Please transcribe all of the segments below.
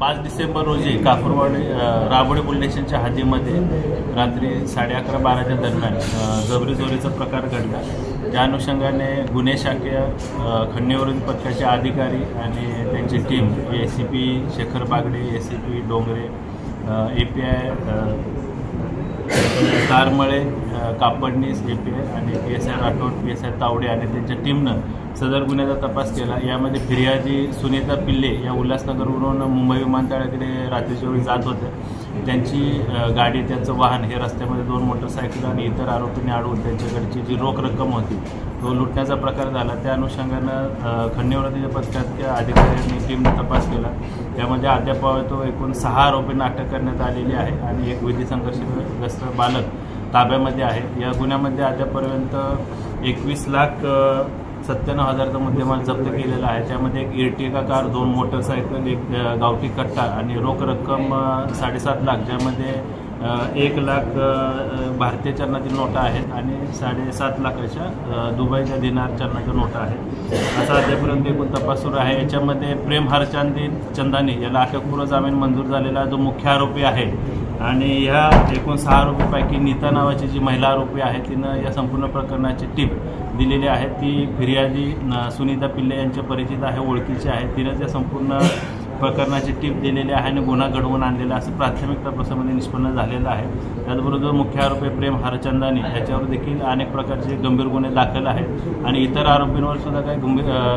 5 डिसेंबर रोजी कापूरवाडी राबोडी पोलीस स्टेशनच्या हद्दीमध्ये रात्री 11:30-12च्या दरम्यान जबरी चोरीचा प्रकार घडला। त्या अनुषंगाने गुन्हे शाखेय खंडणीवरील पथकाचे अधिकारी आणि त्यांची team ACP Shekhar Bagde, ACP Dongre, API Taramale, Kapadnis, API आणि PSI राठोड, PSI तावडे आणि त्यांच्या टीमनं सदर गुन्ह्याचा तपास केला। यामध्ये फिर्यादी सुनीता पिल्ले या उल्हासनगरवरून मुंबई विमानतळाकडे रात्रीच्या वेळी जात होते। त्यांची गाडी, त्यांचं वाहन हे रस्त्यामध्ये 2 मोटरसायकल आणि इतर आरोपींनी अडवून त्यांच्याकडची जी रोख रक्कम होती तो लुटण्याचा प्रकार झाला। त्या अनुषंगानं खंडणीवरील पथकाच्या अधिकाऱ्यांनी टीमने तपास केला। त्यामध्ये अद्याप एकूण 6 आरोपींना अटक करण्यात आलेली आहे आणि एक विधी संघर्षग्रस्त बालक ताब्यामध्ये आहे। या गुन्ह्यामध्ये अद्यापर्यंत 21,97,000चा मुद्देमाल जप्त केलेला आहे। त्यामध्ये एक इर्टिगा कार, 2 मोटरसायकल, एक गावठी कट्टा आणि रोख रक्कम 7.5 लाख, ज्यामध्ये 1 लाख भारतीय चलनातील नोटा आहेत आणि 7.5 लाखाच्या दुबईच्या दिनार चलनाच्या नोटा आहेत। असा अद्यापर्यंत एकूण तपास सुरू आहे। याच्यामध्ये प्रेम हरचंदानी याला अटकपूर्व जामीन मंजूर झालेला जो मुख्य आरोपी आहे आणि ह्या एकूण 6 आरोपीपैकी नीता नावाची जी महिला आरोपी आहे तिनं या संपूर्ण प्रकरणाची टीप दिलेली आहे। ती फिर्यादी सुनीता पिल्ले यांच्या परिचित आहे, ओळखीची आहे। तिनं त्या संपूर्ण प्रकरणाची टीप दिलेली आहे आणि गुन्हा घडवून आणलेला असं प्राथमिक तपासामध्ये निष्पन्न झालेलं आहे। त्याचबरोबर मुख्य आरोपी प्रेम हरचंदानी याच्यावर देखील अनेक प्रकारचे गंभीर गुन्हे दाखल आहेत आणि इतर आरोपींवर सुद्धा काही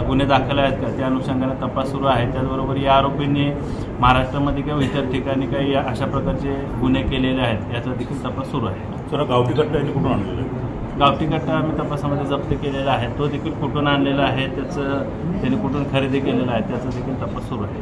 गुन्हे दाखल आहेत का त्या अनुषंगाने तपास सुरू आहे। त्याचबरोबर या आरोपींनी महाराष्ट्रामध्ये किंवा इतर ठिकाणी काही अशा प्रकारचे गुन्हे केलेले आहेत याचा देखील तपास सुरू आहे। सर, गावठी कट्टा यांनी कुठून आणलेला आहे? गावठी कट्टा आम्ही तपासामध्ये जप्त केलेला आहे, तो देखील कुठून आणलेला आहे, त्याचं त्यांनी कुठून खरेदी केलेला आहे त्याचा देखील तपास सुरू आहे।